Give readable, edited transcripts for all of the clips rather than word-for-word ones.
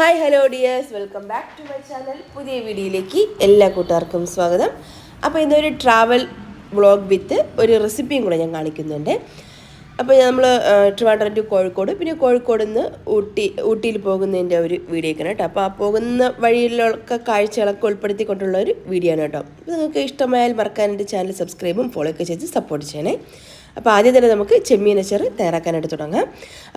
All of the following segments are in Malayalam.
Hi hello dears, welcome back to my channel. പുതിയ വീഡിയോയിലേക്ക് എല്ലാ കൂട്ടുകാർക്കും സ്വാഗതം. അപ്പോൾ ഇന്നൊരു ട്രാവൽ വ്ളോഗ് വിത്ത് ഒരു റെസിപ്പിയും കൂടെ ഞാൻ കാണിക്കുന്നുണ്ട്. അപ്പോൾ നമ്മൾ ട്രിവാൻഡ്രം ടു കോഴിക്കോട്, പിന്നെ കോഴിക്കോട് നിന്ന് ഊട്ടിയിൽ പോകുന്നതിൻ്റെ ഒരു വീഡിയോ ആണ് കേട്ടോ. അപ്പോൾ ആ പോകുന്ന വഴിയിലൊക്കെ കാഴ്ചകളൊക്കെ ഉൾപ്പെടുത്തിക്കൊണ്ടുള്ള ഒരു വീഡിയോ ആണ് കേട്ടോ. അപ്പോൾ നിങ്ങൾക്ക് ഇഷ്ടമായാൽ മറക്കാൻ എൻ്റെ ചാനൽ സബ്സ്ക്രൈബും ഫോളോ ഒക്കെ ചെയ്ത് സപ്പോർട്ട് ചെയ്യണേ. അപ്പോൾ ആദ്യം തന്നെ നമുക്ക് ചെമ്മീൻ അച്ചാർ തയ്യാറാക്കാനായിട്ട് തുടങ്ങാം.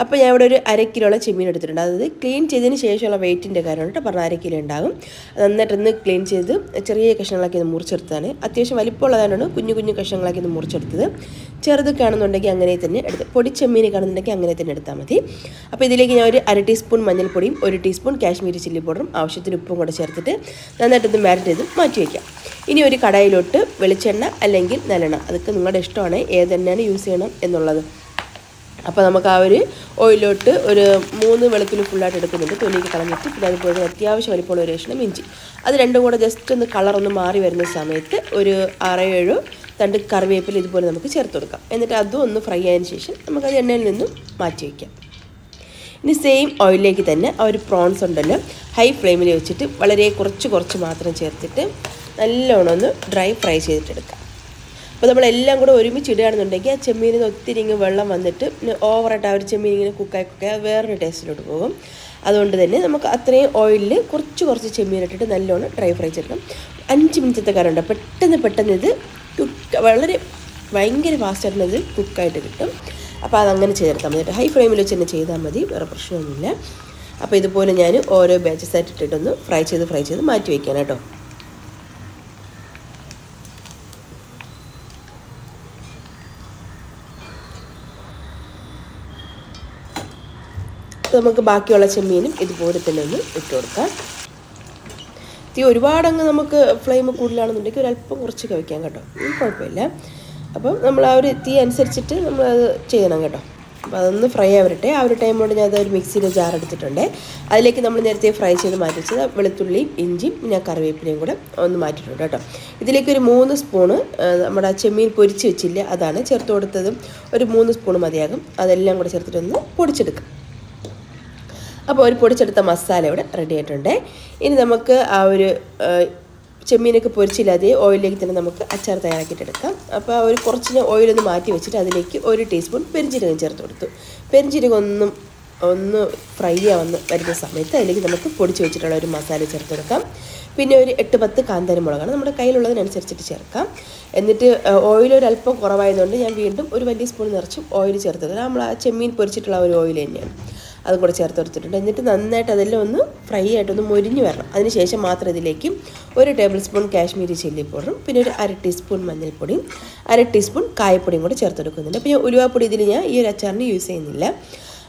അപ്പോൾ ഞാൻ ഇവിടെ ഒരു 1/2 കിലോളം ചെമ്മീൻ എടുത്തിട്ടുണ്ട്. അതായത് ക്ലീൻ ചെയ്തതിന് ശേഷമുള്ള വെയിറ്റിൻ്റെ കാര്യമാണ് കേട്ടോ. പറഞ്ഞാൽ 1/2 കിലോ ഉണ്ടാകും. അത് നന്നായിട്ടൊന്ന് ക്ലീൻ ചെയ്ത് ചെറിയ കഷ്ണങ്ങളാക്കി ഒന്ന് മുറിച്ചെടുത്താണ്. അത്യാവശ്യം വലിപ്പമുള്ളതാണ് കുഞ്ഞു കുഞ്ഞു കഷ്ണങ്ങളാക്കി ഒന്ന് മുറിച്ചെടുത്തത്. ചെറുതൊക്കെ ആണെന്നുണ്ടെങ്കിൽ അങ്ങനെ തന്നെ എടുത്ത്, പൊടി ചെമ്മീൻ കാണുന്നുണ്ടെങ്കിൽ അങ്ങനെ തന്നെ എടുത്താൽ മതി. അപ്പോൾ ഇതിലേക്ക് ഞാൻ ഒരു 1/2 ടീസ്പൂൺ മഞ്ഞൾപ്പൊടിയും 1 ടീസ്പൂൺ കാശ്മീരി ചില്ലി പൗഡറും ആവശ്യത്തിന് ഉപ്പും കൂടെ ചേർത്തിട്ട് നന്നായിട്ടൊന്ന് മാരിനേറ്റ് ചെയ്ത് മാറ്റി വയ്ക്കാം. ഇനി ഒരു കടായിലോട്ട് വെളിച്ചെണ്ണ അല്ലെങ്കിൽ നല്ലെണ്ണ, അതൊക്കെ നിങ്ങളുടെ ഇഷ്ടമാണ് ഏതെണ്ണയാണ് യൂസ് ചെയ്യണം എന്നുള്ളത്. അപ്പോൾ നമുക്ക് ആ ഒരു ഓയിലോട്ട് ഒരു 3 വെളുത്തുള്ളി ഫുള്ളായിട്ട് എടുക്കുന്നുണ്ട്, തൊലിക്ക് കളഞ്ഞിട്ട്. പിന്നെ അതുപോലെ അത്യാവശ്യം വലിപ്പമുള്ള ഒരു കഷ്ണം ഇഞ്ചി, അത് രണ്ടും കൂടെ ജസ്റ്റ് ഒന്ന് കളറൊന്ന് മാറി വരുന്ന സമയത്ത് ഒരു 6-7 തണ്ട് കറിവേപ്പില ഇതുപോലെ നമുക്ക് ചേർത്ത് കൊടുക്കാം. എന്നിട്ട് അതും ഒന്ന് ഫ്രൈ ആയതിനു ശേഷം നമുക്കത് എണ്ണയിൽ നിന്നും മാറ്റി വയ്ക്കാം. ഇനി സെയിം ഓയിലിലേക്ക് തന്നെ ആ ഒരു പ്രോൺസ് ഉണ്ടല്ലോ, ഹൈ ഫ്ലെയിമിൽ വെച്ചിട്ട് വളരെ കുറച്ച് മാത്രം ചേർത്തിട്ട് നല്ലോണം ഒന്ന് ഡ്രൈ ഫ്രൈ ചെയ്തിട്ടെടുക്കാം. അപ്പോൾ നമ്മളെല്ലാം കൂടെ ഒരുമിച്ച് ഇടുകയാണെന്നുണ്ടെങ്കിൽ ആ ചെമ്മീനിൽ നിന്ന് ഒത്തിരി ഇങ്ങ് വെള്ളം വന്നിട്ട് ഓവറായിട്ട് ആ ഒരു ചെമ്മീൻ ഇങ്ങനെ കുക്കായി വേറൊരു ടേസ്റ്റിലോട്ട് പോകും. അതുകൊണ്ട് തന്നെ നമുക്ക് അത്രയും ഓയിലിൽ കുറച്ച് ചെമ്മീൻ ഇട്ടിട്ട് നല്ലോണം ഡ്രൈ ഫ്രൈ ചെയ്തെടുക്കാം. 5 മിനിറ്റത്തെ കാര്യമുണ്ട്. പെട്ടെന്ന് ഇത് വളരെ ഭയങ്കര ഫാസ്റ്റായിട്ട് ഇത് കുക്കായിട്ട് കിട്ടും. അപ്പോൾ അതങ്ങനെ ചെയ്തെടുത്താൽ മതി. ഹൈ ഫ്ലെയിമിൽ വെച്ച് തന്നെ ചെയ്താൽ മതി, വേറെ പ്രശ്നമൊന്നുമില്ല. അപ്പോൾ ഇതുപോലെ ഞാൻ ഓരോ ബാച്ചസായിട്ട് ഇട്ടിട്ടൊന്ന് ഫ്രൈ ചെയ്ത് മാറ്റി വയ്ക്കാൻ കേട്ടോ. നമുക്ക് ബാക്കിയുള്ള ചെമ്മീനും ഇതുപോലെ തന്നെ ഒന്ന് ഇട്ട് കൊടുക്കാം. തീ ഒരുപാടങ്ങ് നമുക്ക് ഫ്ലെയിം കൂടുതലാണെന്നുണ്ടെങ്കിൽ ഒരല്പം കുറച്ചൊക്കെ വയ്ക്കാം കേട്ടോ, കുഴപ്പമില്ല. അപ്പം നമ്മൾ ആ ഒരു തീ അനുസരിച്ചിട്ട് നമ്മളത് ചെയ്യണം കേട്ടോ. അപ്പോൾ അതൊന്ന് ഫ്രൈ ആവരട്ടെ. ആ ഒരു ടൈം കൊണ്ട് ഞാൻ അതൊരു മിക്സിയുടെ ജാർ എടുത്തിട്ടുണ്ട്. അതിലേക്ക് നമ്മൾ നേരത്തെ ഫ്രൈ ചെയ്ത് മാറ്റി വെച്ചത് വെളുത്തുള്ളിയും ഇഞ്ചിയും പിന്നെ കറിവേപ്പിലയും കൂടെ ഒന്ന് മാറ്റിയിട്ടുണ്ട് കേട്ടോ. ഇതിലേക്ക് ഒരു 3 സ്പൂണ് നമ്മുടെ ചെമ്മീൻ പൊരിച്ച് വെച്ചില്ല, അതാണ് ചേർത്ത് കൊടുത്തതും. ഒരു 3 സ്പൂണ് മതിയാകും. അതെല്ലാം കൂടെ ചേർത്തിട്ടൊന്ന് പൊടിച്ചെടുക്കാം. അപ്പോൾ ഒരു പൊടിച്ചെടുത്ത മസാല ഇവിടെ റെഡി ആയിട്ടുണ്ട്. ഇനി നമുക്ക് ആ ഒരു ചെമ്മീനൊക്കെ പൊരിച്ചില്ലാതെ ഓയിലിലേക്ക് തന്നെ നമുക്ക് അച്ചാർ തയ്യാറാക്കിയിട്ടെടുക്കാം. അപ്പോൾ ഒരു കുറച്ച് ഓയിലൊന്ന് മാറ്റി വെച്ചിട്ട് അതിലേക്ക് 1 ടീസ്പൂൺ പെരിഞ്ജീരകം ചേർത്ത് കൊടുത്തു. പെരിഞ്ജീരകം ഒന്ന് ഫ്രൈ വരുന്ന സമയത്ത് അതിലേക്ക് നമുക്ക് പൊടിച്ച് വെച്ചിട്ടുള്ള ഒരു മസാല ചേർത്ത് കൊടുക്കാം. പിന്നെ ഒരു 8-10 കാന്താരി മുളകാണ് നമ്മുടെ കയ്യിലുള്ളതിനനുസരിച്ചിട്ട് ചേർക്കാം. എന്നിട്ട് ഓയിൽ ഒരല്പം കുറവായതുകൊണ്ട് ഞാൻ വീണ്ടും ഒരു വലിയ സ്പൂൺ നിറച്ചും ഓയിൽ ചേർത്തത് നമ്മൾ ആ ചെമ്മീൻ പൊരിച്ചിട്ടുള്ള ഒരു ഓയിൽ തന്നെയാണ്, അതും കൂടെ ചേർത്ത് കൊടുത്തിട്ടുണ്ട്. എന്നിട്ട് നന്നായിട്ട് അതെല്ലാം ഒന്ന് ഫ്രൈ ആയിട്ടൊന്ന് മൊരിഞ്ഞ് വരണം. അതിനുശേഷം മാത്രം ഇതിലേക്ക് 1 ടേബിൾ സ്പൂൺ കാശ്മീരി ചില്ലി പൗഡറും പിന്നെ ഒരു 1/2 ടീസ്പൂൺ മഞ്ഞൾപ്പൊടിയും 1/2 ടീസ്പൂൺ കായപ്പൊടിയും കൂടെ ചേർത്ത് കൊടുക്കുന്നുണ്ട്. അപ്പോൾ ഞാൻ ഉലുവാപ്പൊടി ഇതിൽ ഞാൻ ഈ ഒരു അച്ചാറിന് യൂസ് ചെയ്യുന്നില്ല.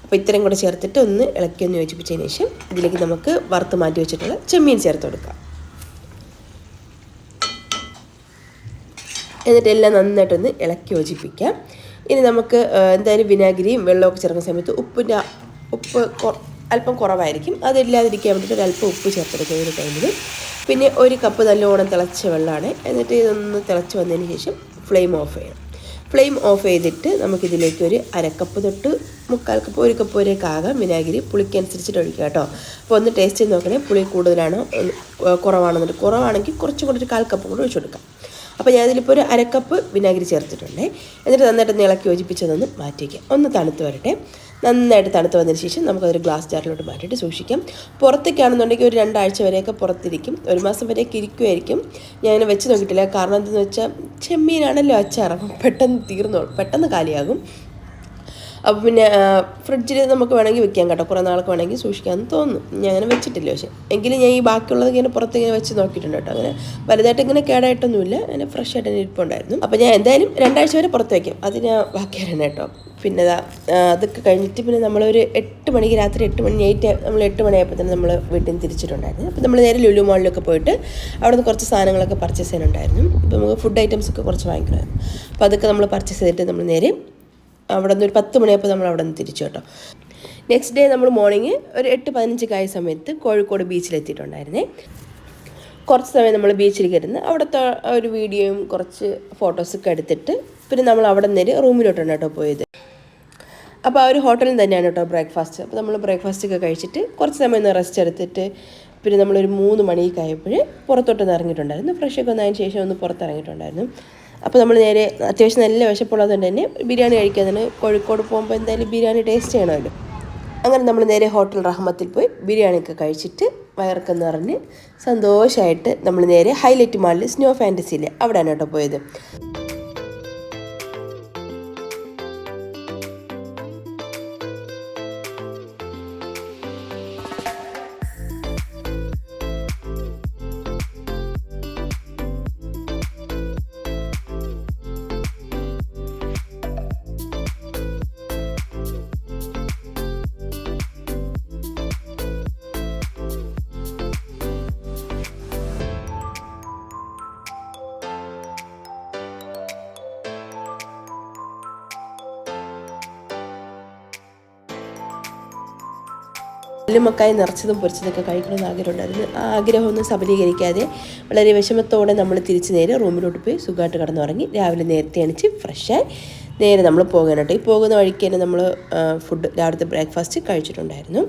അപ്പോൾ ഇത്രയും കൂടെ ചേർത്തിട്ട് ഒന്ന് ഇളക്കി യോജിപ്പിച്ചതിന് ശേഷം ഇതിലേക്ക് നമുക്ക് വറുത്ത് മാറ്റി വെച്ചിട്ടുള്ള ചെമ്മീൻ ചേർത്ത് കൊടുക്കാം. എന്നിട്ട് എല്ലാം നന്നായിട്ടൊന്ന് ഇളക്കി യോജിപ്പിക്കാം. ഇനി നമുക്ക് എന്തായാലും വിനാഗിരിയും വെള്ളമൊക്കെ ചേർക്കുന്ന സമയത്ത് ഉപ്പ് അല്പം കുറവായിരിക്കും, അതില്ലാതിരിക്കാൻ വേണ്ടിയിട്ട് ഒരല്പം ഉപ്പ് ചേർത്തെടുക്കുക ഒരു ടൈമിൽ. പിന്നെ 1 കപ്പ് നല്ലോണം തിളച്ച വെള്ളമാണ്. എന്നിട്ട് ഇതൊന്ന് തിളച്ച് വന്നതിന് ശേഷം ഫ്ലെയിം ഓഫ് ചെയ്യണം. ഫ്ലെയിം ഓഫ് ചെയ്തിട്ട് നമുക്കിതിലേക്ക് ഒരു 1/2 കപ്പ് തൊട്ട് 1/4 കപ്പ് 1 കപ്പ് വരെയൊക്കെ ആകാം വിനാഗിരി, പുളിക്കനുസരിച്ചിട്ട് ഒഴിക്കുക കേട്ടോ. അപ്പോൾ ഒന്ന് ടേസ്റ്റ് ചെയ്ത് നോക്കണേ, പുളി കൂടുതലാണോ കുറവാണെങ്കിൽ കുറച്ചും കൂടി ഒരു 1/4 കപ്പ് കൂടെ ഒഴിച്ചു കൊടുക്കാം. അപ്പോൾ ഞാനിതിലിപ്പോൾ ഒരു 1/2 കപ്പ് വിനാഗിരി ചേർത്തിട്ടുണ്ട്. എന്നിട്ട് നന്നായിട്ട് ഇളക്കി യോജിപ്പിച്ചതൊന്ന് മാറ്റി വയ്ക്കാം. ഒന്ന് തണുത്ത് വരട്ടെ. നന്നായിട്ട് തണുത്ത് വന്നതിന് ശേഷം നമുക്കതൊരു ഗ്ലാസ് ജാറിലോട്ട് മാറ്റിയിട്ട് സൂക്ഷിക്കാം. പുറത്തേക്കാണെന്നുണ്ടെങ്കിൽ ഒരു 2 ആഴ്ച വരെയൊക്കെ പുറത്തിരിക്കും, 1 മാസം വരെയൊക്കെ ഇരിക്കുമായിരിക്കും. ഞാനിങ്ങനെ വെച്ച് നോക്കിയിട്ടില്ല. കാരണം എന്തെന്ന് വെച്ചാൽ ചെമ്മീനാണല്ലോ അച്ചാർ, അപ്പം പെട്ടെന്ന് കാലിയാകും. അപ്പോൾ പിന്നെ ഫ്രിഡ്ജിൽ നമുക്ക് വേണമെങ്കിൽ വെക്കാം കേട്ടോ, കുറേ നാൾക്ക് വേണമെങ്കിൽ സൂക്ഷിക്കാമെന്ന് തോന്നുന്നു. ഞാൻ അങ്ങനെ വെച്ചിട്ടില്ല, പക്ഷേ എങ്കിലും ഞാൻ ഈ ബാക്കിയുള്ളത് ഇങ്ങനെ പുറത്തിങ്ങനെ വെച്ച് നോക്കിയിട്ടുണ്ട് കേട്ടോ. അങ്ങനെ വലുതായിട്ട് ഇങ്ങനെ കേടായിട്ടൊന്നുമില്ല, അങ്ങനെ ഫ്രഷ് ആയിട്ട് തന്നെ ഇരിപ്പുണ്ടായിരുന്നു. അപ്പോൾ ഞാൻ എന്തായാലും 2 ആഴ്ച വരെ പുറത്ത് വയ്ക്കാം, അതിന് ബാക്കി വരണം കേട്ടോ. പിന്നെ അതൊക്കെ കഴിഞ്ഞിട്ട് പിന്നെ നമ്മളൊരു 8 മണിക്ക് രാത്രി 8 മണി നമ്മൾ 8 മണിയായപ്പോൾ തന്നെ നമ്മൾ വീട്ടിൽ നിന്ന് തിരിച്ചിട്ടുണ്ടായിരുന്നു. അപ്പോൾ നമ്മൾ നേരെ ലുലു മാളിലൊക്കെ പോയിട്ട് അവിടെ നിന്ന് കുറച്ച് സാധനങ്ങളൊക്കെ പർച്ചേസ് ചെയ്യാനുണ്ടായിരുന്നു. അപ്പോൾ നമുക്ക് ഫുഡ് ഐറ്റംസൊക്കെ കുറച്ച് വാങ്ങിക്കണമായിരുന്നു. അപ്പോൾ അതൊക്കെ നമ്മൾ പർച്ചേസ് ചെയ്തിട്ട് നമ്മൾ നേരെ അവിടെ നിന്ന് ഒരു 10 മണിയായപ്പോൾ നമ്മൾ അവിടെ നിന്ന് തിരിച്ചു കേട്ടോ. നെക്സ്റ്റ് ഡേ നമ്മൾ മോർണിംഗ് ഒരു 8:15 ആയ സമയത്ത് കോഴിക്കോട് ബീച്ചിലെത്തിയിട്ടുണ്ടായിരുന്നേ. കുറച്ച് സമയം നമ്മൾ ബീച്ചിലേക്ക് ഇരുന്ന് അവിടുത്തെ ഒരു വീഡിയോയും കുറച്ച് ഫോട്ടോസൊക്കെ എടുത്തിട്ട് പിന്നെ നമ്മൾ അവിടെ നിന്ന് റൂമിലോട്ടാണ് കേട്ടോ പോയത്. അപ്പോൾ ആ ഒരു ഹോട്ടലിൽ തന്നെയാണ് കേട്ടോ ബ്രേക്ക്ഫാസ്റ്റ്. അപ്പോൾ നമ്മൾ ബ്രേക്ക്ഫാസ്റ്റൊക്കെ കഴിച്ചിട്ട് കുറച്ച് സമയം ഒന്ന് റെസ്റ്റ് എടുത്തിട്ട് പിന്നെ നമ്മളൊരു 3 മണിയൊക്കെ ആയപ്പോൾ പുറത്തോട്ടൊന്ന് ഇറങ്ങിയിട്ടുണ്ടായിരുന്നു. ഫ്രഷൊക്കെ ഒന്നതിന് ശേഷം ഒന്ന് പുറത്തിറങ്ങിയിട്ടുണ്ടായിരുന്നു. അപ്പോൾ നമ്മൾ നേരെ അത്യാവശ്യം നല്ല വിശപ്പുള്ളത് കൊണ്ട് തന്നെ ബിരിയാണി കഴിക്കാനാണ്. കോഴിക്കോട് പോകുമ്പോൾ എന്തായാലും ബിരിയാണി ടേസ്റ്റ് ചെയ്യണമല്ലോ. അങ്ങനെ നമ്മൾ നേരെ ഹോട്ടൽ റഹ്മത്തിൽ പോയി ബിരിയാണിയൊക്കെ കഴിച്ചിട്ട് വയറൊക്കെ നിറഞ്ഞ് സന്തോഷമായിട്ട് നമ്മൾ നേരെ ഹൈലൈറ്റ് മാളിൽ സ്നോ ഫാൻറ്റസിയിലെ അവിടെയാണ് കേട്ടോ പോയത്. മക്കായി നിറച്ചതും പൊരിച്ചതൊക്കെ കഴിക്കണമെന്ന് ആഗ്രഹമുണ്ടായിരുന്നു. ആ ആഗ്രഹമൊന്നും സബലീകരിക്കാതെ വളരെ വിഷമത്തോടെ നമ്മൾ തിരിച്ച് നേരെ റൂമിലോട്ട് പോയി സുഖമായിട്ട് കിടന്നുറങ്ങി. രാവിലെ നേരത്തെ എണിച്ച് ഫ്രഷായി നേരെ നമ്മൾ പോകാനായിട്ട് ഈ പോകുന്ന വഴിക്ക് തന്നെ നമ്മൾ ഫുഡ് രാവിലത്തെ ബ്രേക്ക്ഫാസ്റ്റ് കഴിച്ചിട്ടുണ്ടായിരുന്നു.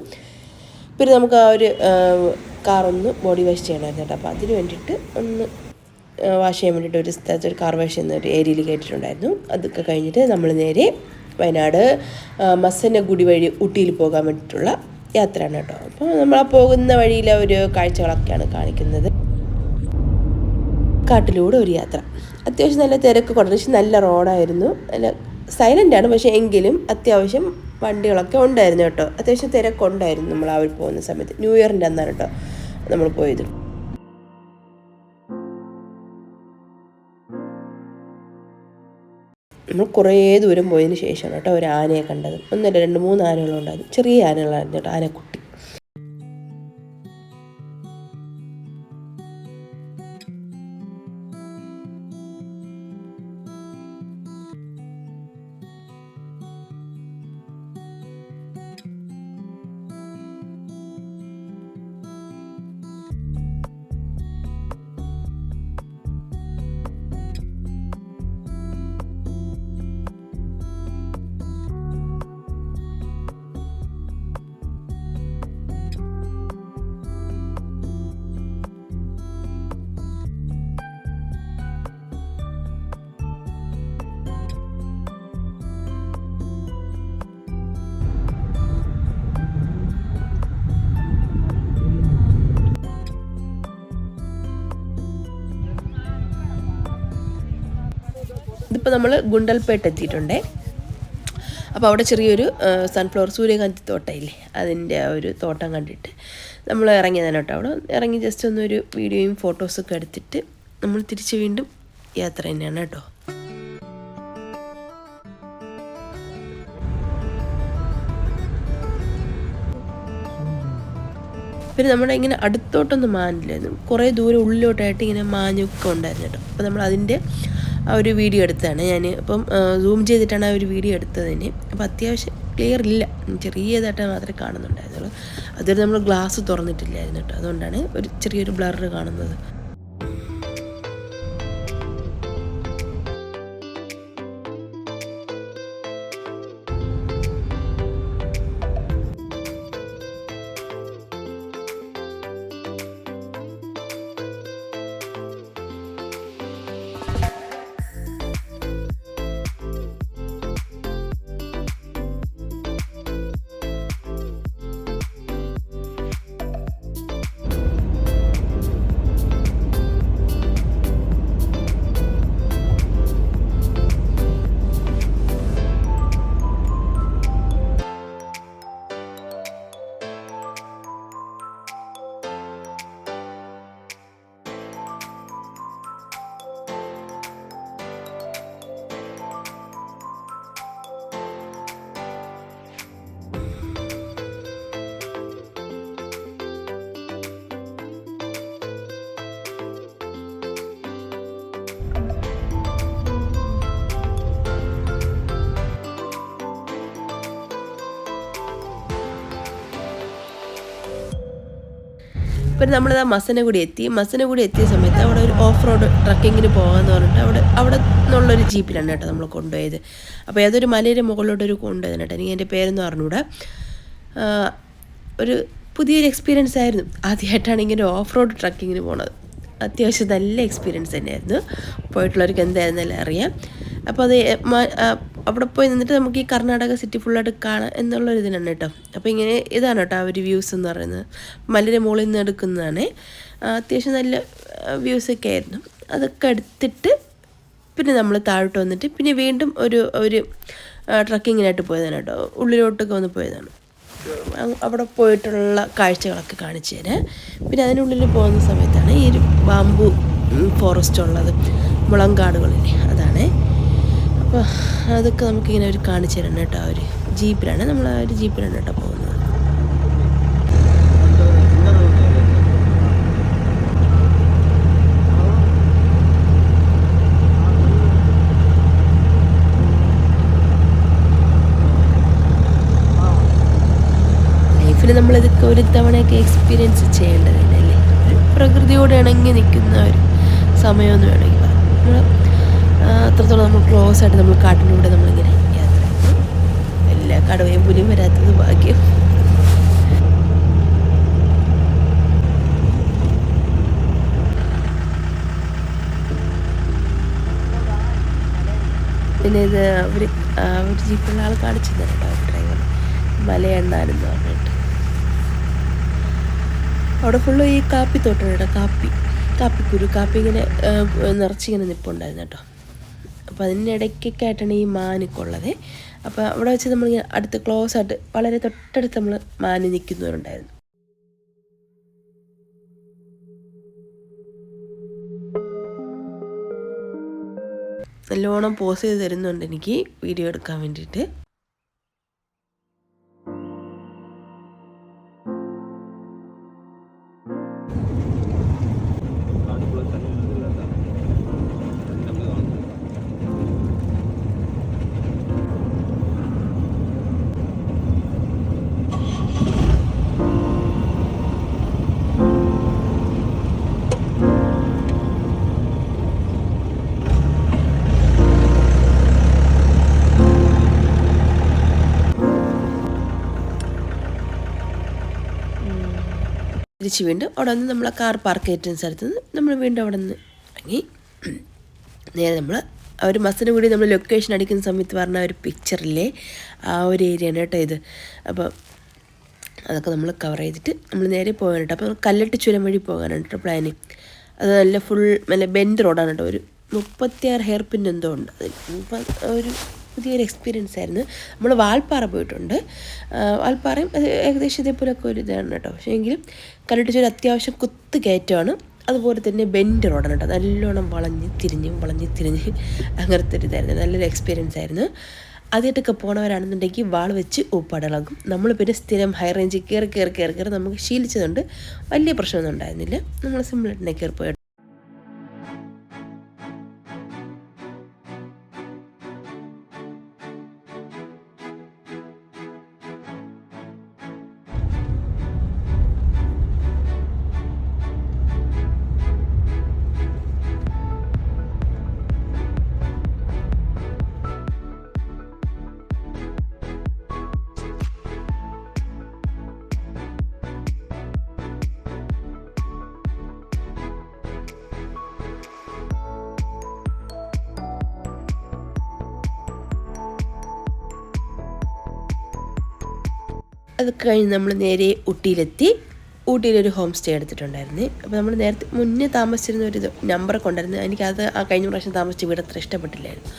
പിന്നെ നമുക്ക് ആ ഒരു കാറൊന്ന് ബോഡി വാഷ് ചെയ്യണമായിരുന്നു കേട്ടോ. അപ്പോൾ അതിന് വേണ്ടിയിട്ട് ഒന്ന് വാഷ് ചെയ്യാൻ വേണ്ടിയിട്ട് ഒരു സ്ഥലത്ത് ഒരു കാർ വാഷ് ചെയ്യുന്ന ഒരു ഏരിയയിൽ കയറ്റിയിട്ടുണ്ടായിരുന്നു. അതൊക്കെ കഴിഞ്ഞിട്ട് നമ്മൾ നേരെ വയനാട് മസനഗുഡി വഴി ഊട്ടിയിൽ പോകാൻ വേണ്ടിയിട്ടുള്ള യാത്രയാണ് കേട്ടോ. അപ്പോൾ നമ്മൾ പോകുന്ന വഴിയിലെ ഒരു കാഴ്ചകളൊക്കെയാണ് കാണിക്കുന്നത്. കാട്ടിലൂടെ ഒരു യാത്ര. അത്യാവശ്യം നല്ല തിരക്ക് കുറച്ച് നല്ല റോഡായിരുന്നു. നല്ല സൈലൻ്റാണ്, പക്ഷേ എങ്കിലും അത്യാവശ്യം വണ്ടികളൊക്കെ ഉണ്ടായിരുന്നു കേട്ടോ. അത്യാവശ്യം തിരക്കുണ്ടായിരുന്നു നമ്മൾ ആ ഒരു പോകുന്ന സമയത്ത്. ന്യൂ ഇയറിൻ്റെ അന്നാണ് കേട്ടോ നമ്മൾ പോയത്. നമ്മൾ കുറേ ദൂരം പോയതിന് ശേഷമാണ് കേട്ടോ ഒരു ആനയെ കണ്ടത്. 1, 2, 3 ആനകളുണ്ടായിരുന്നു. ചെറിയ ആനകളായിരുന്നു കേട്ടോ, ആനക്കുട്ടി. ഇതിപ്പോൾ നമ്മൾ ഗുണ്ടൽപേട്ട് എത്തിയിട്ടുണ്ടേ. അപ്പോൾ അവിടെ ചെറിയൊരു സൺഫ്ലവർ സൂര്യകാന്തി തോട്ടമില്ലേ, അതിൻ്റെ ആ ഒരു തോട്ടം കണ്ടിട്ട് നമ്മൾ ഇറങ്ങിയതാണ് കേട്ടോ. അവിടെ ഇറങ്ങി ജസ്റ്റ് ഒന്നൊരു വീഡിയോയും ഫോട്ടോസൊക്കെ എടുത്തിട്ട് നമ്മൾ തിരിച്ച് വീണ്ടും യാത്ര തന്നെയാണ് കേട്ടോ. പിന്നെ നമ്മുടെ ഇങ്ങനെ അടുത്തോട്ടൊന്നും മാനില്ലായിരുന്നു, കുറേ ദൂരം ഉള്ളിലോട്ടായിട്ട് ഇങ്ങനെ മാഞ്ഞൊക്കെ ഉണ്ടായിരുന്നു കേട്ടോ. അപ്പോൾ നമ്മൾ അതിൻ്റെ ആ ഒരു വീഡിയോ എടുത്തതാണ് ഞാൻ. അപ്പം സൂം ചെയ്തിട്ടാണ് ആ ഒരു വീഡിയോ എടുത്തത് തന്നെ. അപ്പോൾ അത്യാവശ്യം ക്ലിയർ ഇല്ല, ചെറിയതായിട്ട് മാത്രമേ കാണുന്നുണ്ടായിരുന്നുള്ളൂ. അതൊരു നമ്മൾ ഗ്ലാസ് തുറന്നിട്ടില്ലായിരുന്നു കേട്ടോ, അതുകൊണ്ടാണ് ഒരു ചെറിയൊരു ബ്ലർ കാണുന്നത്. പിന്നെ നമ്മളിതാ മസനഗുടി എത്തിയ സമയത്ത് അവിടെ ഒരു ഓഫ് റോഡ് ട്രക്കിങ്ങിന് പോകാമെന്ന് പറഞ്ഞിട്ട് അവിടെ നിന്നുള്ളൊരു ജീപ്പിലാണ് കേട്ടോ നമ്മൾ കൊണ്ടുപോയത്. അപ്പോൾ ഏതൊരു മലയുടെ മുകളിലോട്ടൊരു കൊണ്ടുപോയതാണ് കേട്ടോ. എനിക്ക് എൻ്റെ പേരൊന്നും അറിഞ്ഞൂടാ. ഒരു പുതിയൊരു എക്സ്പീരിയൻസ് ആയിരുന്നു. ആദ്യമായിട്ടാണ് ഇങ്ങനെ ഓഫ് റോഡ് ട്രക്കിങ്ങിന് പോണത്. അത്യാവശ്യം നല്ല എക്സ്പീരിയൻസ് തന്നെയായിരുന്നു. പോയിട്ടുള്ളവർക്ക് എന്തായിരുന്നല്ലേ അറിയാം. അപ്പോൾ അത് അവിടെ പോയി നിന്നിട്ട് നമുക്ക് ഈ കർണാടക സിറ്റി ഫുള്ളായിട്ട് കാണാം എന്നുള്ളൊരു ഇതിനാണ് കേട്ടോ. അപ്പോൾ ഇങ്ങനെ ഇതാണ് കേട്ടോ ആ ഒരു വ്യൂസ് എന്ന് പറയുന്നത്. മലയുടെ മുകളിൽ നിന്ന് എടുക്കുന്നതാണ്. അത്യാവശ്യം നല്ല വ്യൂസൊക്കെ ആയിരുന്നു. അതൊക്കെ എടുത്തിട്ട് പിന്നെ നമ്മൾ താഴോട്ട് വന്നിട്ട് പിന്നെ വീണ്ടും ഒരു ട്രക്കിങ്ങിനായിട്ട് പോയതാണ് കേട്ടോ. ഉള്ളിലോട്ടൊക്കെ വന്ന് പോയതാണ്. അവിടെ പോയിട്ടുള്ള കാഴ്ചകളൊക്കെ കാണിച്ചു തരാം. പിന്നെ അതിനുള്ളിൽ പോകുന്ന സമയത്താണ് ഈ ഒരു ബാംബു ഫോറസ്റ്റ് ഉള്ളത്, മുളങ്കാടുകളില്ലേ, അതാണ്. അപ്പോൾ അതൊക്കെ നമുക്കിങ്ങനെ ഒരു കാണിച്ചു തരണം കേട്ടോ. ആ ഒരു ജീപ്പിലാണ് കേട്ടോ പോകുന്നത്. ലൈഫിൽ നമ്മളിതൊക്കെ ഒരു തവണയൊക്കെ എക്സ്പീരിയൻസ് ചെയ്യേണ്ടതല്ലേ. പ്രകൃതിയോട് ഇണങ്ങി നിൽക്കുന്ന ഒരു സമയമെന്ന് വേണമെങ്കിൽ പറയാം. നമ്മൾ അത്രത്തോളം നമ്മൾ ക്ലോസ് ആയിട്ട് നമ്മൾ കാട്ടിലൂടെ നമ്മളിങ്ങനെ യാത്ര ചെയ്യുന്നു. എല്ലാ കടുവയും പുലിയും വരാത്തത് ഭാഗ്യം. പിന്നെ ഇത് ഒരു ജീപ്പുള്ള ആൾ കാണിച്ചു തന്നെ കേട്ടോ, ഡ്രൈവർ മലയെണ്ണാനെന്ന് പറഞ്ഞിട്ട്. അവിടെ ഫുള്ള് ഈ കാപ്പിത്തോട്ടം കേട്ടോ. കാപ്പി ഇങ്ങനെ നിറച്ചിങ്ങനെ നിൽപ്പുണ്ടായിരുന്നു കേട്ടോ. അപ്പോൾ അതിനിടയ്ക്കൊക്കെ ആയിട്ടാണ് ഈ മാനൊക്കെ ഉള്ളത്. അപ്പോൾ അവിടെ വെച്ച് നമ്മളിങ്ങനെ അടുത്ത് ക്ലോസ് ആയിട്ട് വളരെ തൊട്ടടുത്ത് നമ്മൾ മാന് നിൽക്കുന്നവരുണ്ടായിരുന്നു. നല്ലോണം പോസ് ചെയ്ത് തരുന്നുണ്ട് എനിക്ക് വീഡിയോ എടുക്കാൻ വേണ്ടിയിട്ട്. തിരിച്ച് വീണ്ടും അവിടെ നിന്ന് നമ്മൾ കാർ പാർക്ക് ചെയ്തിട്ടുന്ന സ്ഥലത്ത് നിന്ന് നമ്മൾ വീണ്ടും അവിടെ നിന്ന് ഇറങ്ങി നേരെ നമ്മൾ ആ ഒരു മസനഗുഡി നമ്മൾ ലൊക്കേഷൻ അടിക്കുന്ന സമയത്ത് പറഞ്ഞ ഒരു പിക്ചറില്ലേ, ആ ഒരു ഏരിയയാണ് കേട്ടോ ഇത്. അപ്പോൾ അതൊക്കെ നമ്മൾ കവർ ചെയ്തിട്ട് നമ്മൾ നേരെ പോകാൻ കേട്ടോ. അപ്പോൾ കല്ലട്ട് ചുരം വഴി പോകാനാണ് കേട്ടോ പ്ലാന്. അത് നല്ല ബെൻഡ് റോഡാണ് കേട്ടോ. ഒരു 36 ഹെയർ പിൻ എന്തോ ഉണ്ട് അതിൽ. അപ്പം ഒരു പുതിയൊരു എക്സ്പീരിയൻസ് ആയിരുന്നു. നമ്മൾ വാൽപ്പാറ പോയിട്ടുണ്ട്. വാൽപ്പാറയും ഏകദേശം ഇതേപോലെയൊക്കെ ഒരു ഇതാണ് കേട്ടോ. പക്ഷേ എങ്കിലും കല്ലട്ട് ചുരം അത്യാവശ്യം കുത്ത് കയറ്റമാണ്. അതുപോലെ തന്നെ ബെൻഡ് റോഡാണ് കേട്ടോ. നല്ലോണം വളഞ്ഞ് തിരിഞ്ഞ് അങ്ങനത്തെ ഒരു ഇതായിരുന്നു. നല്ലൊരു എക്സ്പീരിയൻസ് ആയിരുന്നു. ആദ്യമായിട്ടൊക്കെ പോണവരാണെന്നുണ്ടെങ്കിൽ വാൾ വെച്ച് ഉപ്പടളകും. നമ്മൾ പിന്നെ സ്ഥിരം ഹൈ റേഞ്ചിൽ കയറി നമുക്ക് ശീലിച്ചതുകൊണ്ട് വലിയ പ്രശ്നമൊന്നും ഉണ്ടായിരുന്നില്ല. നമ്മൾ സിമ്പിളായിട്ട് കയറി പോയി. അതൊക്കെ കഴിഞ്ഞ് നമ്മൾ നേരെ ഊട്ടിയിലെത്തി. ഊട്ടിയിലൊരു ഹോം സ്റ്റേ എടുത്തിട്ടുണ്ടായിരുന്നു. അപ്പോൾ നമ്മൾ മുന്നേ താമസിച്ചിരുന്ന ഒരു നമ്പറൊക്കെ ഉണ്ടായിരുന്നു. എനിക്കത് ആ കഴിഞ്ഞ പ്രാവശ്യം താമസിച്ച വീട് അത്ര ഇഷ്ടപ്പെട്ടില്ലായിരുന്നു.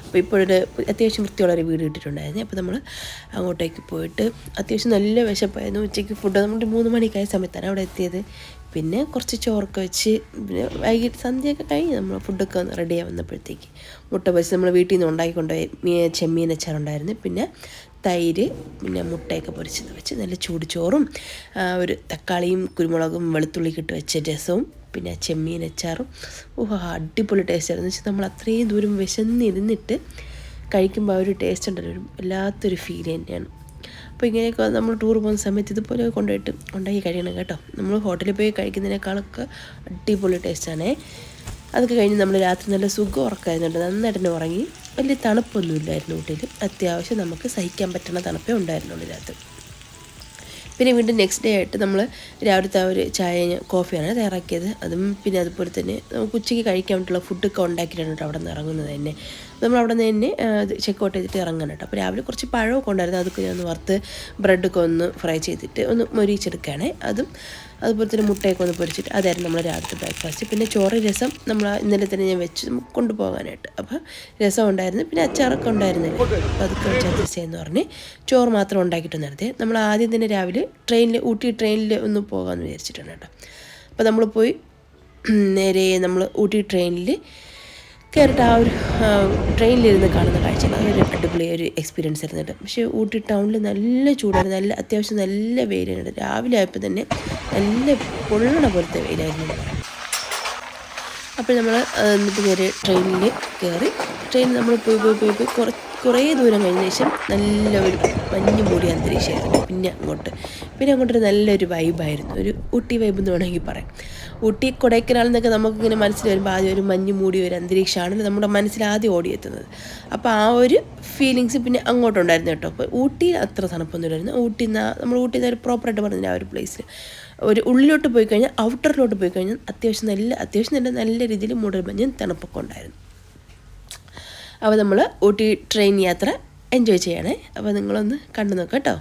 അപ്പോൾ ഇപ്പോഴൊരു അത്യാവശ്യം വൃത്തിയുള്ളൊരു വീട് കിട്ടിയിട്ടുണ്ടായിരുന്നു. അപ്പോൾ നമ്മൾ അങ്ങോട്ടേക്ക് പോയിട്ട് അത്യാവശ്യം നല്ല വിശപ്പായിരുന്നു. ഉച്ചയ്ക്ക് ഫുഡ് നമ്മൾ 3 മണിക്കായ സമയത്താണ് അവിടെ എത്തിയത്. പിന്നെ കുറച്ച് ചോറൊക്കെ വെച്ച് പിന്നെ വൈകിട്ട് സന്ധ്യയൊക്കെ കഴിഞ്ഞ് നമ്മൾ ഫുഡൊക്കെ റെഡിയായി വന്നപ്പോഴത്തേക്ക് മുട്ട പൊരിച്ച് നമ്മൾ വീട്ടിൽ നിന്ന് ഉണ്ടാക്കിക്കൊണ്ടുപോയി ചെമ്മീൻ അച്ചാറുണ്ടായിരുന്നു. പിന്നെ തൈര്, പിന്നെ മുട്ടയൊക്കെ പൊരിച്ചത് വെച്ച് നല്ല ചൂട് ചോറും ഒരു തക്കാളിയും കുരുമുളകും വെളുത്തുള്ളിയൊക്കെ ഇട്ട് വെച്ച രസവും പിന്നെ ചെമ്മീൻ അച്ചാറും. അടിപൊളി ടേസ്റ്റായിരുന്നു. വെച്ചാൽ നമ്മൾ അത്രയും ദൂരം വിശന്നിരുന്നിട്ട് കഴിക്കുമ്പോൾ ആ ഒരു ടേസ്റ്റ് ഉണ്ടല്ലോ, ഒരു വല്ലാത്തൊരു ഫീൽ തന്നെയാണ്. അപ്പോൾ അപ്പോൾ ഇങ്ങനെയൊക്കെ നമ്മൾ ടൂർ പോകുന്ന സമയത്ത് ഇതുപോലെ ഉണ്ടാക്കി കഴിയണം കേട്ടോ. നമ്മൾ ഹോട്ടലിൽ പോയി കഴിക്കുന്നതിനേക്കാളൊക്കെ അടിപൊളി ടേസ്റ്റാണേ. അതൊക്കെ കഴിഞ്ഞ് നമ്മൾ രാത്രി നല്ല സുഖം ഉറക്കമായിരുന്നുണ്ട്. നന്നായിട്ട് തന്നെ ഉറങ്ങി. വലിയ തണുപ്പൊന്നുമില്ലായിരുന്നു ഊട്ടിയിൽ. അത്യാവശ്യം നമുക്ക് സഹിക്കാൻ പറ്റുന്ന തണുപ്പേ ഉണ്ടായിരുന്നുള്ളൂ രാത്രി. പിന്നെ വീണ്ടും നെക്സ്റ്റ് ഡേ ആയിട്ട് നമ്മൾ രാവിലത്തെ ഒരു ചായ കോഫിയാണ് തയ്യാറാക്കിയത്. അതും പിന്നെ അതുപോലെ തന്നെ നമുക്ക് ഉച്ചയ്ക്ക് കഴിക്കാൻ വേണ്ടിയിട്ടുള്ള ഫുഡൊക്കെ ഉണ്ടാക്കിയിട്ടാണ് കേട്ടോ അവിടെ നിന്ന് ഇറങ്ങുന്നത് തന്നെ. നമ്മൾ അവിടെ നിന്ന് തന്നെ ചെക്കൗട്ട് ചെയ്തിട്ട് ഇറങ്ങണം കേട്ടോ. അപ്പോൾ രാവിലെ കുറച്ച് പഴമൊക്കെ ഉണ്ടായിരുന്നു. അതൊക്കെ ഞാൻ ഒന്ന് വറുത്ത് ബ്രെഡൊക്കെ ഒന്ന് ഫ്രൈ ചെയ്തിട്ട് ഒന്ന് മൊരിച്ചെടുക്കുകയാണ്. അതുപോലെ തന്നെ മുട്ടയൊക്കെ ഒന്ന് പൊരിച്ചിട്ട് അതായിരുന്നു നമ്മൾ രാവിലത്തെ ബ്രേക്ക്ഫാസ്റ്റ്. പിന്നെ ചോറ് രസം നമ്മൾ ഇന്നലെ തന്നെ ഞാൻ വെച്ച് കൊണ്ടുപോകാനായിട്ട്. അപ്പോൾ രസം ഉണ്ടായിരുന്നു, പിന്നെ അച്ചാറൊക്കെ ഉണ്ടായിരുന്നില്ല. അപ്പോൾ അതൊക്കെ വെച്ച് അഡ്ജസ്റ്റ് ചെയ്യുമെന്ന് പറഞ്ഞ് ചോറ് മാത്രം ഉണ്ടാക്കിയിട്ട് നേരത്തെ നമ്മൾ ആദ്യം തന്നെ രാവിലെ ഊട്ടി ട്രെയിനിൽ ഒന്ന് പോകാമെന്ന് വിചാരിച്ചിട്ടുണ്ട് കേട്ടോ. അപ്പോൾ നമ്മൾ പോയി നേരെ നമ്മൾ ഊട്ടി ട്രെയിനിൽ കയറിയിട്ട് ആ ഒരു ട്രെയിനിലിരുന്ന് കാണുന്ന കാഴ്ചകൾ അതൊരു അടിപൊളി ഒരു എക്സ്പീരിയൻസ് ആയിരുന്നു കേട്ടോ. പക്ഷേ ഊട്ടി ടൗണിൽ നല്ല ചൂടായിരുന്നു, അത്യാവശ്യം നല്ല വെയിലായിരുന്നു. രാവിലെ ആയപ്പോൾ തന്നെ നല്ല പൊള്ളണ പോലത്തെ വെയിലായിരുന്നു. അപ്പോൾ നമ്മൾ എന്നിട്ട് നേരെ ട്രെയിനിൽ കയറി. ട്രെയിൻ നമ്മൾ പോയി കുറേ ദൂരം കഴിഞ്ഞ ശേഷം നല്ലൊരു മഞ്ഞ് മൂടിയ അന്തരീക്ഷമായിരുന്നു. പിന്നെ അങ്ങോട്ടൊരു നല്ലൊരു വൈബായിരുന്നു, ഒരു ഊട്ടി വൈബ് എന്ന് വേണമെങ്കിൽ പറയാം. ഊട്ടി കൊടൈക്കനാൽ എന്നൊക്കെ നമുക്കിങ്ങനെ മനസ്സിൽ വരുമ്പോൾ ആദ്യം ഒരു മഞ്ഞ് മൂടിയ ഒരു അന്തരീക്ഷമാണ് നമ്മുടെ മനസ്സിൽ ആദ്യം ഓടിയെത്തുന്നത്. അപ്പോൾ ആ ഒരു ഫീലിങ്സ് പിന്നെ അങ്ങോട്ടുണ്ടായിരുന്നു കേട്ടോ. അപ്പോൾ ഊട്ടി അത്ര തണുപ്പൊന്നുമില്ലായിരുന്നു. നമ്മൾ ഊട്ടിയിൽ നിന്ന് ഒരു പ്രോപ്പറായിട്ട് പറഞ്ഞില്ല ആ ഒരു പ്ലേസിൽ. ഒരു ഉള്ളിലോട്ട് പോയി കഴിഞ്ഞാൽ ഔട്ടറിലോട്ട് പോയി കഴിഞ്ഞാൽ അത്യാവശ്യം നല്ല രീതിയിൽ മൂടൽമഞ്ഞും തണുപ്പൊക്കെ ഉണ്ടായിരുന്നു. അപ്പോൾ നമ്മൾ ഊട്ടി ട്രെയിൻ യാത്ര എൻജോയ് ചെയ്യണേ. അപ്പോൾ നിങ്ങളൊന്ന് കണ്ടു നോക്കാം കേട്ടോ.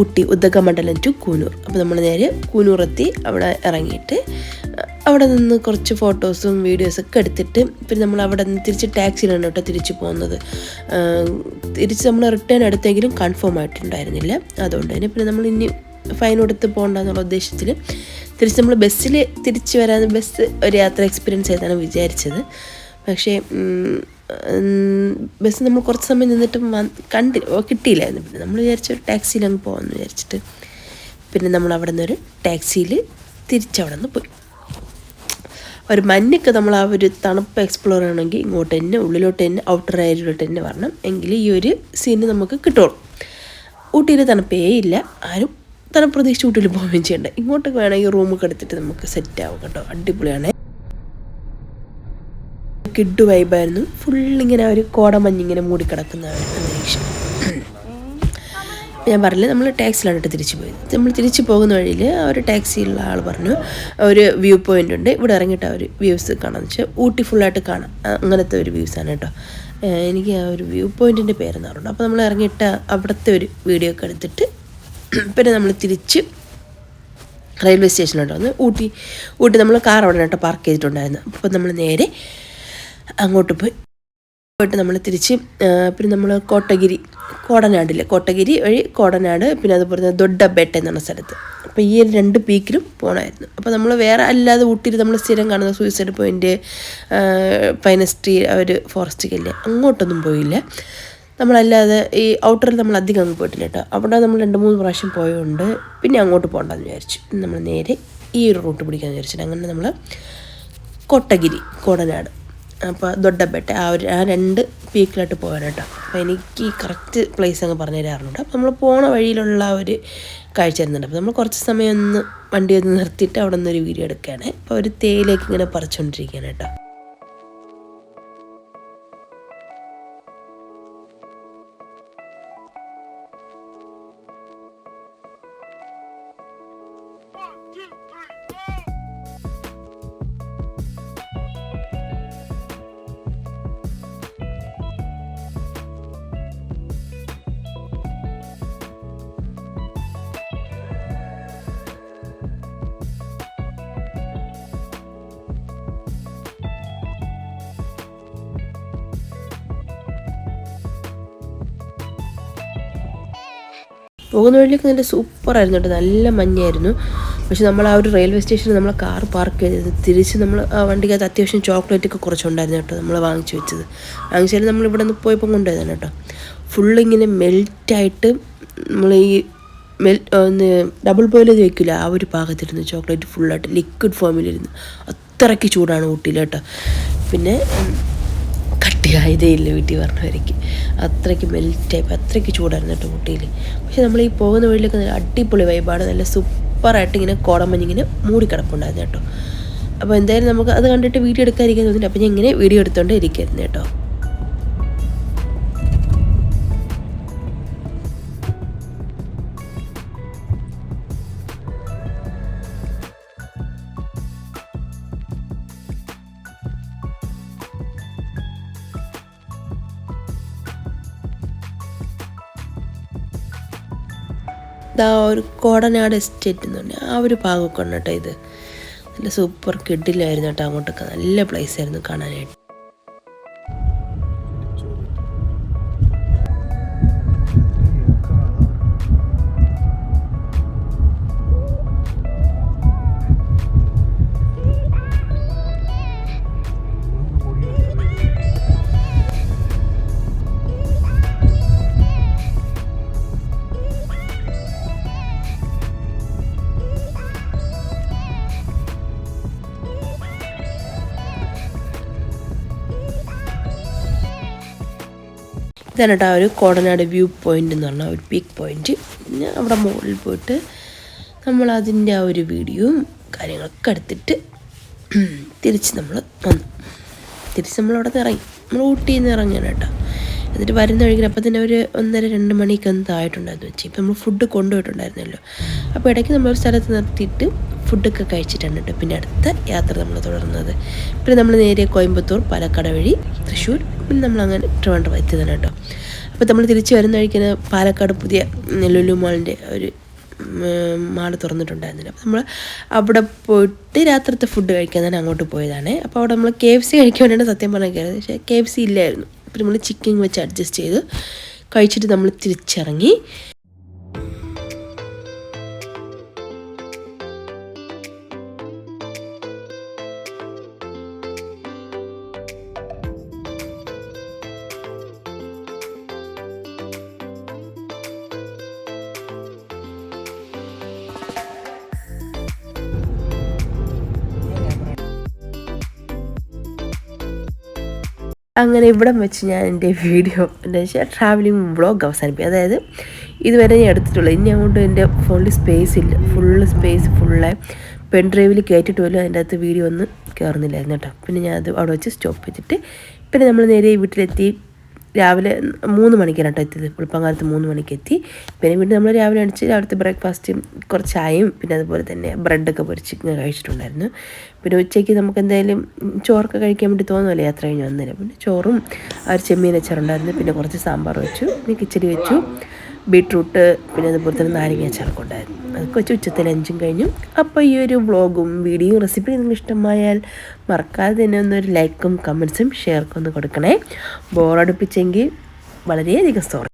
ഊട്ടി ഉദകമണ്ഡലം ടു കൂനൂർ. അപ്പോൾ നമ്മൾ നേരെ കൂനൂറെത്തി. അവിടെ ഇറങ്ങിയിട്ട് അവിടെ നിന്ന് കുറച്ച് ഫോട്ടോസും വീഡിയോസൊക്കെ എടുത്തിട്ട് പിന്നെ നമ്മൾ അവിടെ നിന്ന് തിരിച്ച് ടാക്സിയിലാണ് കേട്ടോ തിരിച്ച് പോകുന്നത്. തിരിച്ച് നമ്മൾ റിട്ടേൺ എടുത്തെങ്കിലും കൺഫേം ആയിട്ടുണ്ടായിരുന്നില്ല. അതുകൊണ്ട് തന്നെ പിന്നെ നമ്മൾ ഇനി ഫൈൻ കൊടുത്ത് പോകണ്ടെന്നുള്ള ഉദ്ദേശത്തിൽ തിരിച്ച് നമ്മൾ ബസ്സിൽ തിരിച്ച് വരാൻ ബസ് ഒരു യാത്ര എക്സ്പീരിയൻസ് ചെയ്താണ് വിചാരിച്ചത്. പക്ഷേ ബസ് നമ്മൾ കുറച്ച് സമയം നിന്നിട്ടും കിട്ടിയില്ലായിരുന്നു. പിന്നെ നമ്മൾ വിചാരിച്ചു ഒരു ടാക്സിയിൽ അങ്ങ് പോകാമെന്ന് വിചാരിച്ചിട്ട് പിന്നെ നമ്മൾ അവിടെ നിന്നൊരു ടാക്സിയിൽ തിരിച്ചവിടെ നിന്ന് പോയി. ഒരു മഞ്ഞൊക്കെ നമ്മൾ ആ ഒരു തണുപ്പ് എക്സ്പ്ലോർ ചെയ്യണമെങ്കിൽ ഇങ്ങോട്ട് തന്നെ ഉള്ളിലോട്ട് തന്നെ ഔട്ടർ ഏരിയയിലോട്ട് തന്നെ വരണം, എങ്കിൽ ഈ ഒരു സീന് നമുക്ക് കിട്ടുള്ളൂ. ഊട്ടിയിൽ തണുപ്പേ ഇല്ല, ആരും തണുപ്പ് പ്രതീക്ഷിച്ച് ഊട്ടിയിൽ പോവുകയും ചെയ്യണ്ട. ഇങ്ങോട്ടൊക്കെ വേണമെങ്കിൽ റൂമൊക്കെ എടുത്തിട്ട് നമുക്ക് സെറ്റ് ആവും കേട്ടോ, അടിപൊളിയാണ്. കിഡ് വൈബായിരുന്നു. ഫുള്ളിങ്ങനെ ഒരു കോടമഞ്ഞിങ്ങനെ മൂടിക്കിടക്കുന്ന അന്തരീക്ഷം. ഞാൻ പറഞ്ഞില്ല, നമ്മൾ ടാക്സിലാണ് തിരിച്ചു പോയത്. നമ്മൾ തിരിച്ചു പോകുന്ന വഴിയിൽ ആ ഒരു ടാക്സിയിലുള്ള ആൾ പറഞ്ഞു ഒരു വ്യൂ പോയിൻ്റ് ഉണ്ട്, ഇവിടെ ഇറങ്ങിയിട്ട് ആ ഒരു വ്യൂസ് കാണാമെന്ന് വെച്ചാൽ ഊട്ടി ഫുള്ളായിട്ട് കാണാം. അങ്ങനത്തെ ഒരു വ്യൂസാണ് കേട്ടോ. എനിക്ക് ആ ഒരു വ്യൂ പോയിൻറ്റിൻ്റെ പേരെന്ന് പറഞ്ഞു. അപ്പോൾ നമ്മൾ ഇറങ്ങിയിട്ട് അവിടുത്തെ ഒരു വീഡിയോ ഒക്കെ എടുത്തിട്ട് പിന്നെ നമ്മൾ തിരിച്ച് റെയിൽവേ സ്റ്റേഷനിലോട്ട് വന്ന് ഊട്ടി നമ്മൾ കാർ അവിടെ കേട്ടോ പാർക്ക് ചെയ്തിട്ടുണ്ടായിരുന്നു. അപ്പോൾ നമ്മൾ നേരെ അങ്ങോട്ട് പോയിട്ട് നമ്മൾ തിരിച്ച് പിന്നെ നമ്മൾ കോട്ടഗിരി വഴി കോടനാട്, പിന്നെ അതുപോലെ ദൊഡ്ഡബെട്ട എന്ന സ്ഥലത്ത്. അപ്പോൾ ഈ 2 പീക്കിലും പോകണമായിരുന്നു. അപ്പോൾ നമ്മൾ വേറെ അല്ലാതെ ഊട്ടിയിൽ നമ്മൾ സ്ഥിരം കാണുന്ന സൂയിസൈഡ് പോയിൻ്റ്, പൈനസ്ട്രീ ഒരു ഫോറസ്റ്റ് ഇല്ലേ, അങ്ങോട്ടൊന്നും പോയില്ല. നമ്മളല്ലാതെ ഈ ഔട്ടറിൽ നമ്മൾ അധികം അങ്ങ് പോയിട്ടില്ല കേട്ടോ. അവിടെ നമ്മൾ 2-3 പ്രാവശ്യം പോയതുകൊണ്ട് പിന്നെ അങ്ങോട്ട് പോകണ്ടെന്ന് വിചാരിച്ചു. നമ്മൾ നേരെ ഈ ഒരു റൂട്ട് പിടിക്കാമെന്ന് വിചാരിച്ചിട്ട് അങ്ങനെ നമ്മൾ കോടനാട്, അപ്പോൾ ദൊഡ്ഡബെട്ട ആ 2 പീക്കിലായിട്ട് പോകാൻ കേട്ടോ. അപ്പോൾ എനിക്ക് ഈ കറക്റ്റ് പ്ലേസ് അങ്ങ് പറഞ്ഞു തരാറുണ്ട്. അപ്പോൾ നമ്മൾ പോണ വഴിയിലുള്ള ഒരു കാഴ്ച തരുന്നുണ്ട്. അപ്പോൾ നമ്മൾ കുറച്ച് സമയം വണ്ടി ഒന്ന് നിർത്തിയിട്ട് അവിടെ നിന്നൊരു വീഡിയോ എടുക്കുകയാണ്. അപ്പോൾ ഒരു തേയിലേക്ക് ഇങ്ങനെ പറിച്ചുകൊണ്ടിരിക്കുകയാണ് കേട്ടോ. പോകുന്ന വഴിയിലേക്ക് നല്ല സൂപ്പറായിരുന്നു കേട്ടോ, നല്ല മഞ്ഞായിരുന്നു. പക്ഷെ നമ്മൾ ആ ഒരു റെയിൽവേ സ്റ്റേഷനിൽ നമ്മൾ കാർ പാർക്ക് ചെയ്തത് തിരിച്ച് നമ്മൾ ആ വണ്ടിക്കകത്ത് അത്യാവശ്യം ചോക്ലേറ്റൊക്കെ കുറച്ചുണ്ടായിരുന്നു കേട്ടോ. നമ്മൾ വാങ്ങിച്ചാൽ നമ്മളിവിടെ നിന്ന് പോയപ്പോൾ കൊണ്ടുപോയതാണ് കേട്ടോ. ഫുള്ളിങ്ങനെ മെൽറ്റായിട്ട് നമ്മൾ ഈ ഡബിൾ ബോയിൽ ചെയ്ത് വയ്ക്കില്ല, ആ ഒരു പാകത്തിരുന്നു ചോക്ലേറ്റ് ഫുള്ളായിട്ട് ലിക്വിഡ് ഫോമിലിരുന്നു. അത്രയ്ക്ക് ചൂടാണ് ഊട്ടിയിൽ കേട്ടോ. പിന്നെ കട്ടിയായതേ ഇല്ല വീട്ടിൽ പറഞ്ഞവർക്ക്, അത്രയ്ക്ക് മെൽറ്റായപ്പോൾ അത്രയ്ക്ക് ചൂടായിരുന്നു കേട്ടോ ഊട്ടിയിൽ. പക്ഷെ നമ്മൾ ഈ പോകുന്ന വഴിയിലൊക്കെ നല്ല അടിപൊളി വൈബാണ്, നല്ല സൂപ്പറായിട്ട് ഇങ്ങനെ കോടമഞ്ഞിങ്ങനെ മൂടിക്കിടപ്പുണ്ടായിരുന്നു കേട്ടോ. അപ്പോൾ എന്തായാലും നമുക്ക് അത് കണ്ടിട്ട് വീഡിയോ എടുക്കാതിരിക്കാൻ തോന്നില്ല. അപ്പോൾ ഞാൻ ഇങ്ങനെ വീഡിയോ എടുത്തുകൊണ്ട് ഇരിക്കുന്നു കേട്ടോ. ഇതാ ഒരു കോടനാട് എസ്റ്റേറ്റ് എന്ന് പറഞ്ഞാൽ ആ ഒരു ഭാഗമൊക്കെ ഉണ്ട് കേട്ടോ. ഇത് നല്ല സൂപ്പർ കിഡിലായിരുന്നു കേട്ടോ. അങ്ങോട്ടൊക്കെ നല്ല പ്ലേസ് ആയിരുന്നു കാണാനായിട്ട്. ഇതാണ് കേട്ടോ ആ ഒരു കോടനാട് വ്യൂ പോയിൻ്റ് എന്ന് പറഞ്ഞാൽ ഒരു പീക്ക് പോയിൻറ്റ്. പിന്നെ അവിടെ മുകളിൽ പോയിട്ട് നമ്മൾ അതിൻ്റെ ആ ഒരു വീഡിയോയും കാര്യങ്ങളൊക്കെ എടുത്തിട്ട് തിരിച്ച് നമ്മൾ വന്നു. തിരിച്ച് നമ്മളവിടെ നിന്ന് ഇറങ്ങി, നമ്മൾ ഊട്ടിയിൽ നിന്ന് ഇറങ്ങിയാണ് കേട്ടോ. എന്നിട്ട് വരുന്ന വഴിക്ക് അപ്പം തന്നെ ഒരു 1:30-2 മണിക്ക് എന്തായിട്ടുണ്ടായിരുന്നു വെച്ചാൽ ഇപ്പം നമ്മൾ ഫുഡ് കൊണ്ടുപോയിട്ടുണ്ടായിരുന്നല്ലോ. അപ്പോൾ ഇടയ്ക്ക് നമ്മളൊരു സ്ഥലത്ത് നിർത്തിയിട്ട് ഫുഡൊക്കെ കഴിച്ചിട്ടാണ് കേട്ടോ പിന്നെ അടുത്ത യാത്ര നമ്മൾ തുടർന്നത്. പിന്നെ നമ്മൾ നേരെ കോയമ്പത്തൂർ, പാലക്കാട് വഴി തൃശ്ശൂർ, പിന്നെ നമ്മളങ്ങനെ ട്രിവാൻഡ്രം എത്തിയതാണ് കേട്ടോ. അപ്പോൾ നമ്മൾ തിരിച്ച് വരുന്ന വഴിക്ക് പാലക്കാട് പുതിയ ലുലു മാളിൻ്റെ ഒരു മാൾ തുറന്നിട്ടുണ്ടായിരുന്നില്ല. അപ്പോൾ നമ്മൾ അവിടെ പോയിട്ട് രാത്രിത്തെ ഫുഡ് കഴിക്കാൻ തന്നെ അങ്ങോട്ട് പോയതാണ്. അപ്പോൾ അവിടെ നമ്മൾ KFC കഴിക്കാൻ വേണ്ടിയാണ് സത്യം പറഞ്ഞാൽ കയറിയത്. പക്ഷേ KFC ഇല്ലായിരുന്നു. അപ്പോൾ നമ്മൾ ചിക്കൻ വെച്ച് അഡ്ജസ്റ്റ് ചെയ്ത് കഴിച്ചിട്ട് നമ്മൾ തിരിച്ചിറങ്ങി. അങ്ങനെ ഇവിടം വെച്ച് ഞാൻ എൻ്റെ വീഡിയോ എന്താ വെച്ചാൽ ട്രാവലിംഗ് വ്ളോഗ് അവസാനിപ്പിക്കും. അതായത് ഇതുവരെ ഞാൻ എടുത്തിട്ടുള്ളൂ. ഇനി അങ്ങോട്ട് എൻ്റെ ഫോണിൽ സ്പേസ് ഇല്ല, ഫുള്ള് പെൻ ഡ്രൈവിൽ കയറ്റിട്ട് പോലും അതിൻ്റെ അകത്ത് വീഡിയോ ഒന്നും കയറുന്നില്ലായിരുന്നു കേട്ടോ. പിന്നെ ഞാൻ അത് അവിടെ വെച്ച് സ്റ്റോപ്പ് ചെയ്തിട്ട് പിന്നെ നമ്മൾ നേരെ വീട്ടിലെത്തി. രാവിലെ 3 മണിക്കാണ് കേട്ടോ എത്തിയത്. വെളുപ്പാങ്കാലത്ത് 3 മണിക്ക് എത്തി. പിന്നെ വീണ്ടും നമ്മൾ രാവിലെ അടിച്ച് രാവിലത്തെ ബ്രേക്ക്ഫാസ്റ്റും കുറച്ച് ചായയും പിന്നെ അതുപോലെ തന്നെ ബ്രെഡൊക്കെ പൊരിച്ച് കഴിച്ചിട്ടുണ്ടായിരുന്നു. പിന്നെ ഉച്ചയ്ക്ക് നമുക്ക് എന്തായാലും ചോറൊക്കെ കഴിക്കാൻ വേണ്ടി തോന്നുമല്ലോ യാത്ര കഴിഞ്ഞ് വന്നേരം. പിന്നെ ചോറും ആ ഒരു ചെമ്മീൻ അച്ചാറുണ്ടായിരുന്നു. പിന്നെ കുറച്ച് സാമ്പാർ വെച്ചു, പിന്നെ കിച്ചടി വെച്ചു, ബീട്രൂട്ട്, പിന്നെ അതുപോലെ തന്നെ നാരങ്ങ അച്ചാറൊക്കെ ഉണ്ടായിരുന്നു. അതൊക്കെ വെച്ച് ഉച്ചത്തെ ലഞ്ചും കഴിഞ്ഞു. അപ്പോൾ ഈ ഒരു വ്ളോഗും വീഡിയോയും റെസിപ്പിയും നിങ്ങൾക്ക് ഇഷ്ടമായാൽ മറക്കാതെ തന്നെ ഒന്നൊരു ലൈക്കും കമൻസും ഷെയർക്കും ഒന്ന് കൊടുക്കണേ. ബോറടിപ്പിച്ചെങ്കിൽ വളരെയധികം സോറി.